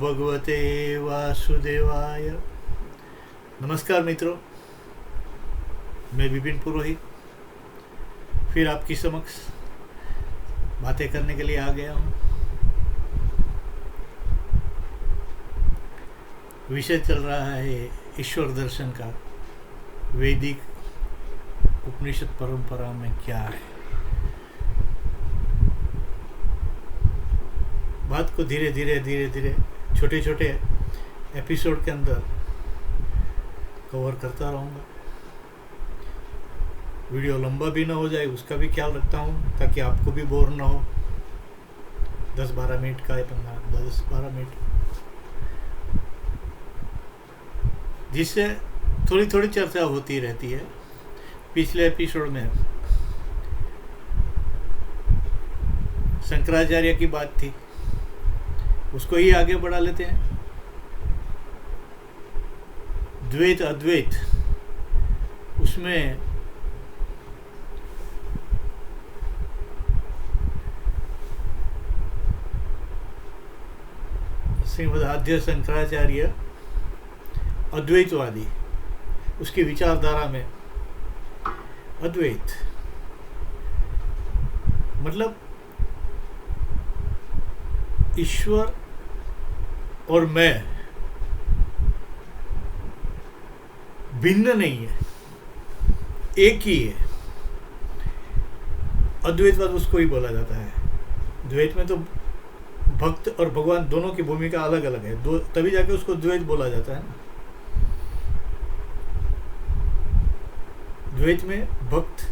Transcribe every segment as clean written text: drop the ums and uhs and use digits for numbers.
भगवते वासुदेवाय। नमस्कार मित्रों, मैं विपिन पुरोहित फिर आपकी समक्ष बातें करने के लिए आ गया हूँ। विषय चल रहा है ईश्वर दर्शन का। वैदिक उपनिषद परंपरा में क्या है। बात को धीरे धीरे छोटे छोटे एपिसोड के अंदर कवर करता रहूँगा। वीडियो लंबा भी ना हो जाए उसका भी ख्याल रखता हूँ, ताकि आपको भी बोर ना हो। 10-12 मिनट का है, 10-12 मिनट, जिससे थोड़ी थोड़ी चर्चा होती रहती है। पिछले एपिसोड में शंकराचार्य की बात थी, उसको ही आगे बढ़ा लेते हैं। द्वैत अद्वैत, उसमें श्रीमद् शंकराचार्य अद्वैतवादी, उसकी विचारधारा में अद्वैत मतलब ईश्वर और मैं भिन्न नहीं है, एक ही है। अद्वैतवाद उसको ही बोला जाता है। द्वैत में तो भक्त और भगवान दोनों की भूमिका अलग अलग है, दो, तभी जाके उसको द्वैत बोला जाता है। द्वैत में भक्त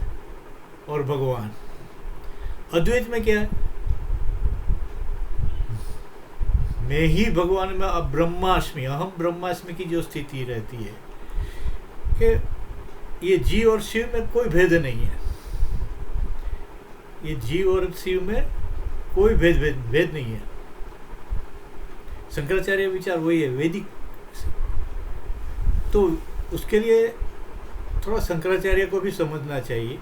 और भगवान। अद्वैत में क्या है? मैं ही भगवान में ब्रह्मास्मि, अहम ब्रह्मास्मि की जो स्थिति रहती है कि ये जीव और शिव में कोई भेद नहीं है। ये जीव और शिव में कोई भेद नहीं है। शंकराचार्य विचार वही है, वैदिक। तो उसके लिए थोड़ा शंकराचार्य को भी समझना चाहिए।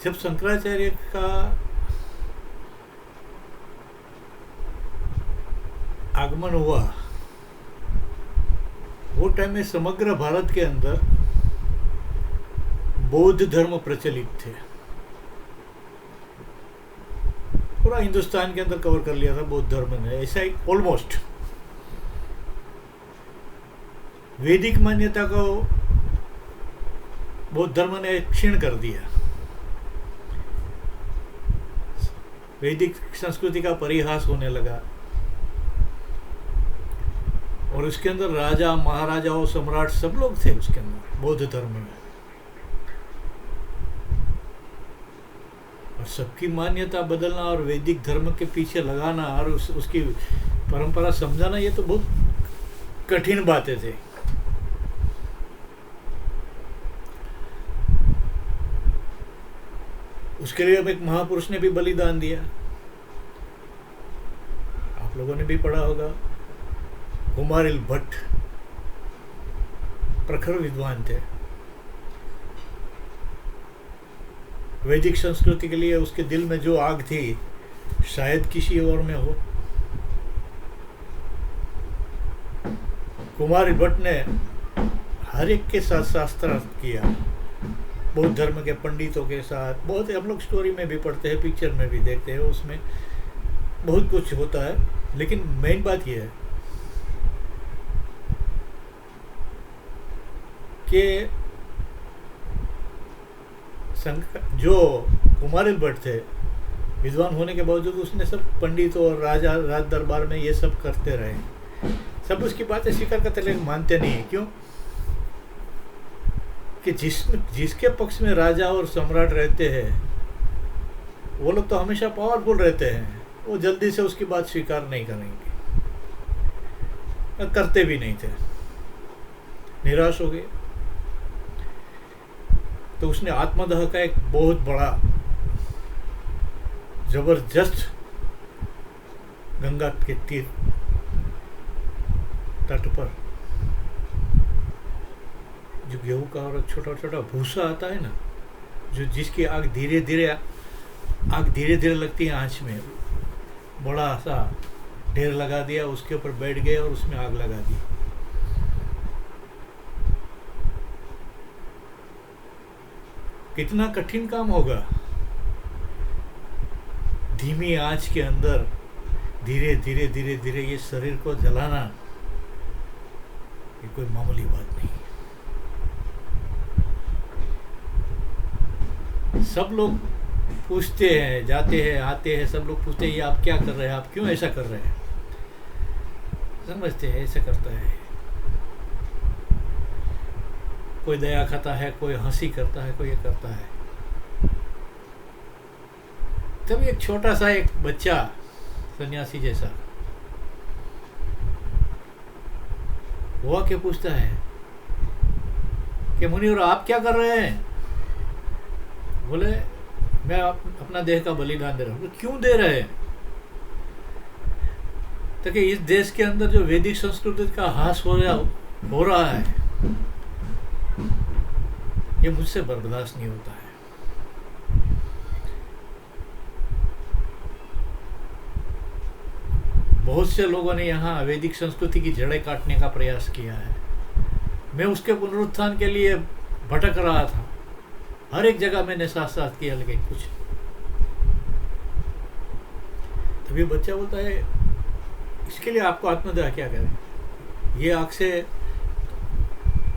जब शंकराचार्य का आगमन हुआ, वो टाइम में समग्र भारत के अंदर बौद्ध धर्म प्रचलित थे। पूरा हिंदुस्तान के अंदर कवर कर लिया था बौद्ध धर्म ने, ऐसा ही ऑलमोस्ट। वैदिक मान्यता को बौद्ध धर्म ने क्षीण कर दिया। वैदिक संस्कृति का परिहास होने लगा और उसके अंदर राजा महाराजाओं सम्राट सब लोग थे उसके अंदर, बौद्ध धर्म में। और सबकी मान्यता बदलना और वैदिक धर्म के पीछे लगाना और उसकी परंपरा समझाना, ये तो बहुत कठिन बातें थे। उसके लिए एक महापुरुष ने भी बलिदान दिया। आप लोगों ने भी पढ़ा होगा, कुमारिल भट्ट प्रखर विद्वान थे। वैदिक संस्कृति के लिए उसके दिल में जो आग थी, शायद किसी और में हो। कुमारिल भट्ट ने हर एक के साथ शास्त्रार्थ किया, बौद्ध धर्म के पंडितों के साथ। बहुत हम लोग स्टोरी में भी पढ़ते हैं, पिक्चर में भी देखते हैं, उसमें बहुत कुछ होता है। लेकिन मेन बात यह है कि जो कुमारिल भट्ट थे, विद्वान होने के बावजूद उसने सब पंडितों और राज दरबार में ये सब करते रहे। सब उसकी बातें स्वीकार करते, लेकिन मानते नहीं है। क्यों? कि जिसके पक्ष में राजा और सम्राट रहते हैं, वो लोग तो हमेशा पावरफुल रहते हैं, वो जल्दी से उसकी बात स्वीकार नहीं करेंगे, करते भी नहीं थे, निराश हो गए। तो उसने आत्मदाह का एक बहुत बड़ा जबरदस्त गंगा के तीर तट पर जो गेहूं का और छोटा छोटा भूसा आता है ना, जो जिसकी आग धीरे धीरे आग धीरे धीरे लगती है आँच में, बड़ा सा ढेर लगा दिया, उसके ऊपर बैठ गए और उसमें आग लगा दी। कितना कठिन काम होगा। धीमी आंच के अंदर धीरे धीरे धीरे धीरे ये शरीर को जलाना, ये कोई मामूली बात नहीं। सब लोग पूछते हैं, जाते हैं आते हैं, सब लोग पूछते हैं ये आप क्या कर रहे हैं, आप क्यों ऐसा कर रहे हैं। समझते हैं ऐसा करता है, कोई दया खाता है, कोई हंसी करता है, कोई ये करता है। तब एक छोटा सा एक बच्चा सन्यासी जैसा वो आके पूछता है कि मुनिवर आप क्या कर रहे हैं। बोले मैं अपना देह का बलिदान दे रहा हूँ। क्यों दे रहे हैं। तो कि इस देश के अंदर जो वैदिक संस्कृति का ह्रास हो रहा है, ये मुझसे बर्दाश्त नहीं होता है। बहुत से लोगों ने यहाँ वैदिक संस्कृति की जड़ें काटने का प्रयास किया है। मैं उसके पुनरुत्थान के लिए भटक रहा था, हर एक जगह मैंने साथ साथ किया, लेकिन कुछ। तभी बच्चा बोलता है इसके लिए आपको आत्मदाह क्या करें, ये आग से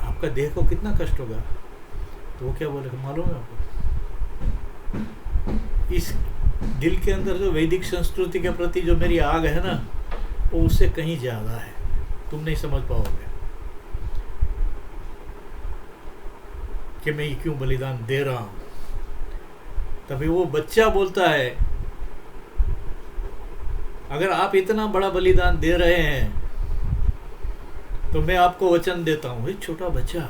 आपका देह को कितना कष्ट होगा। तो वो क्या बोले मालूम है आपको, इस दिल के अंदर जो वैदिक संस्कृति के प्रति जो मेरी आग है ना, वो उससे कहीं ज्यादा है, तुम नहीं समझ पाओगे कि मैं ये क्यों बलिदान दे रहा हूं। तभी वो बच्चा बोलता है अगर आप इतना बड़ा बलिदान दे रहे हैं तो मैं आपको वचन देता हूं। एक छोटा बच्चा,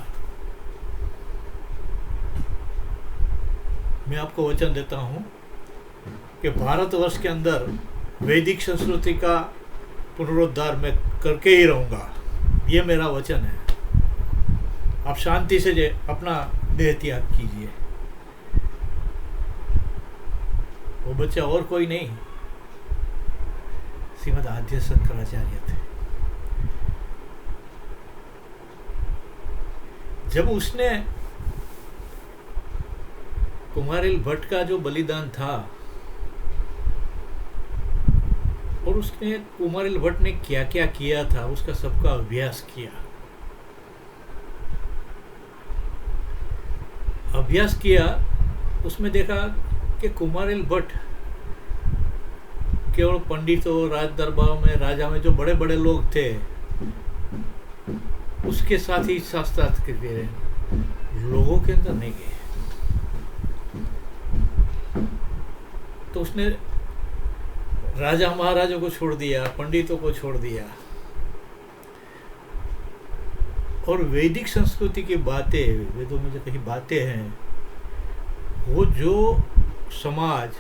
मैं आपको वचन देता हूं कि भारतवर्ष के अंदर वैदिक संस्कृति का पुनरुद्धार मैं करके ही रहूंगा, ये मेरा वचन है। आप शांति से अपना देह त्याग कीजिए। वो बच्चा और कोई नहीं, श्रीमद् आद्य शंकराचार्य थे। जब उसने कुमारिल भट्ट का जो बलिदान था, और उसने कुमारिल भट्ट ने क्या क्या किया था उसका सबका अभ्यास किया, उसमें देखा कि कुमारिल भट्ट केवल पंडितों, राज दरबार में, राजा में जो बड़े बड़े लोग थे उसके साथ ही शास्त्रार्थ करते रहे, लोगों के अंदर नहीं गए। तो उसने राजा महाराजों को छोड़ दिया, पंडितों को छोड़ दिया, और वैदिक संस्कृति की बातें, वेदों में जो कहीं बातें हैं, वो जो समाज,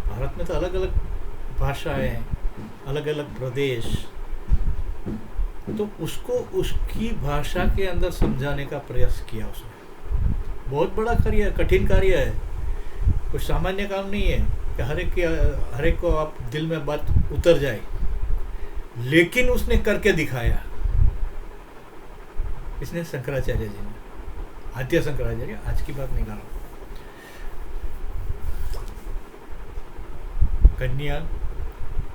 भारत में तो अलग अलग भाषाएं, अलग अलग प्रदेश, तो उसको उसकी भाषा के अंदर समझाने का प्रयास किया उसने। बहुत बड़ा कार्य, कठिन कार्य है, कोई सामान्य काम नहीं है कि हर एक को आप दिल में बात उतर जाए, लेकिन उसने करके दिखाया। इसने शंकराचार्य जी ने, आद्य शंकराचार्य, आज की बात नहीं कर रहा। कन्या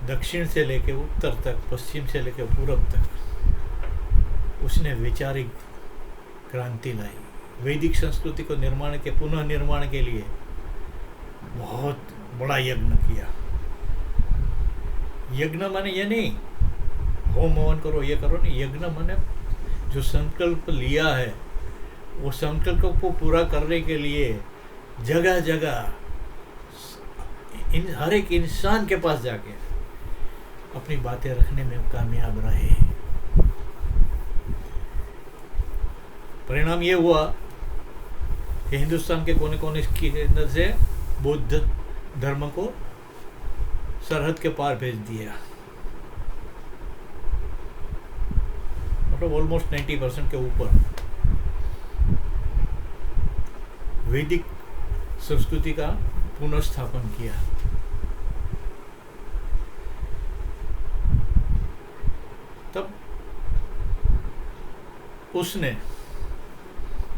दक्षिण से लेके उत्तर तक, पश्चिम से लेके पूर्व तक उसने वैचारिक क्रांति लाई। वैदिक संस्कृति को पुनः निर्माण के लिए बहुत बड़ा यज्ञ किया। यज्ञ माने ये नहीं होम हवन करो, ये करो नहीं। यज्ञ माने जो संकल्प लिया है, वो संकल्प को पूरा करने के लिए जगह जगह हर एक इंसान के पास जाके अपनी बातें रखने में कामयाब रहे। परिणाम ये हुआ कि हिंदुस्तान के कोने कोने के अंदर से बौद्ध धर्म को सरहद के पार भेज दिया। मतलब ऑलमोस्ट 90% के ऊपर वैदिक संस्कृति का पुनर्स्थापन किया। उसने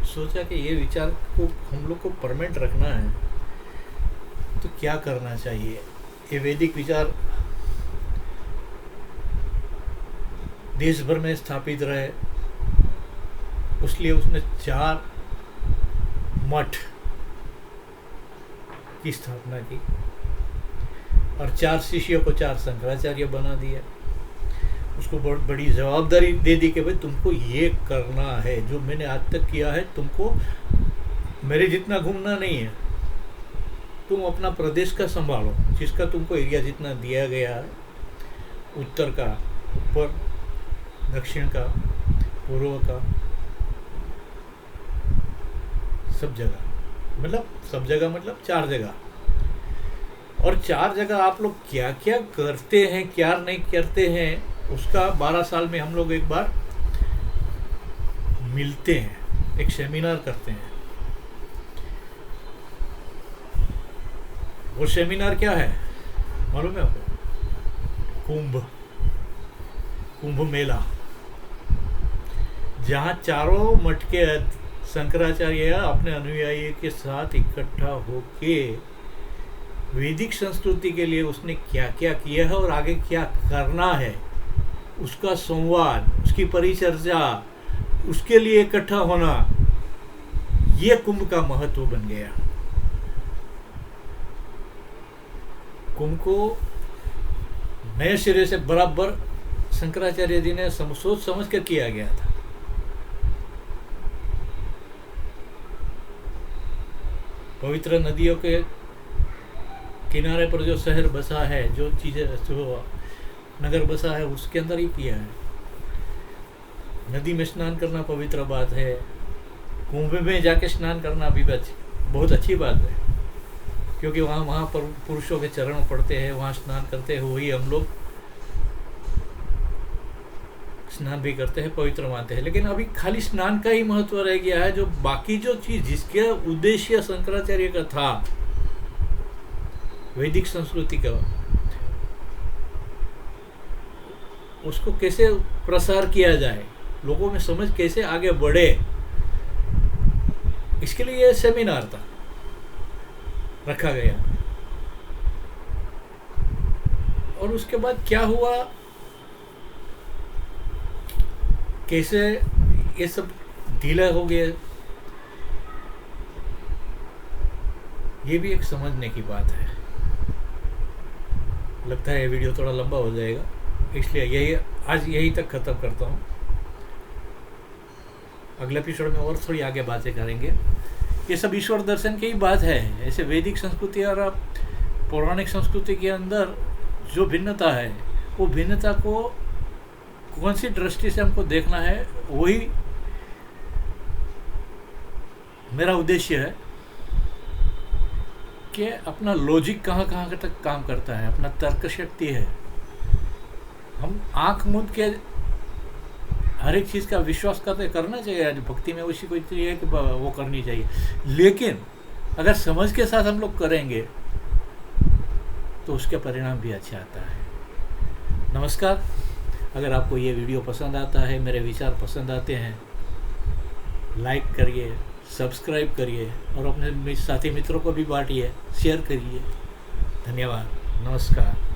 सोचा कि ये विचार को हम लोग को परमानेंट रखना है तो क्या करना चाहिए। ये वैदिक विचार देश भर में स्थापित रहे, उसलिए उसने 4 मठ की स्थापना की और 4 शिष्यों को 4 शंकराचार्य बना दिया। उसको बहुत बड़ी जवाबदारी दे दी कि भाई तुमको ये करना है, जो मैंने आज तक किया है तुमको मेरे जितना घूमना नहीं है, तुम अपना प्रदेश का संभालो, जिसका तुमको एरिया जितना दिया गया है, उत्तर का, ऊपर, दक्षिण का, पूर्व का, सब जगह मतलब 4 जगह। और 4 जगह आप लोग क्या क्या करते हैं, क्या नहीं करते हैं, उसका 12 साल में हम लोग एक बार मिलते हैं, एक सेमिनार करते हैं। वो सेमिनार क्या है मालूम है आपको? कुंभ मेला, जहाँ चारों मठ के शंकराचार्य अपने अनुयायी के साथ इकट्ठा होके वैदिक संस्कृति के लिए उसने क्या क्या किया है और आगे क्या करना है, उसका संवाद, उसकी परिचर्चा, उसके लिए इकट्ठा होना, ये कुंभ का महत्व बन गया। कुंभ को नए सिरे से बराबर शंकराचार्य जी ने सोच समझ कर किया गया था। पवित्र नदियों के किनारे पर जो शहर बसा है, जो चीज़ें, जो नगर बसा है, उसके अंदर ही किया है। नदी में स्नान करना पवित्र बात है, कुंभ में जाके स्नान करना भी बहुत अच्छी बात है, क्योंकि वहाँ पर पुरुषों के चरण पड़ते हैं, वहाँ स्नान करते हुए ही हम लोग स्नान भी करते हैं, पवित्र मानते हैं। लेकिन अभी खाली स्नान का ही महत्व रह गया है, जो बाकी जो चीज़ जिसके उद्देश्य शंकराचार्य का था, वैदिक संस्कृति का, उसको कैसे प्रसार किया जाए, लोगों में समझ कैसे आगे बढ़े, इसके लिए यह सेमिनार था रखा गया। और उसके बाद क्या हुआ, कैसे ये सब ढीला हो गया, ये भी एक समझने की बात है। लगता है ये वीडियो थोड़ा लंबा हो जाएगा, इसलिए आज यही तक ख़त्म करता हूँ। अगले एपिसोड में और थोड़ी आगे बातें करेंगे। ये सब ईश्वर दर्शन की ही बात है। ऐसे वैदिक संस्कृति और पौराणिक संस्कृति के अंदर जो भिन्नता है, वो भिन्नता को कौन सी दृष्टि से हमको देखना है, वही मेरा उद्देश्य है कि अपना लॉजिक कहाँ तक काम करता है, अपना तर्क शक्ति है। हम आंख मूंद के हर एक चीज़ का विश्वास करना चाहिए, भक्ति में उसी कोई चीज़ है कि वो करनी चाहिए, लेकिन अगर समझ के साथ हम लोग करेंगे तो उसके परिणाम भी अच्छा आता है। नमस्कार। अगर आपको ये वीडियो पसंद आता है, मेरे विचार पसंद आते हैं, लाइक करिए, सब्सक्राइब करिए और अपने साथी मित्रों को भी बांटिए, शेयर करिए। धन्यवाद। नमस्कार।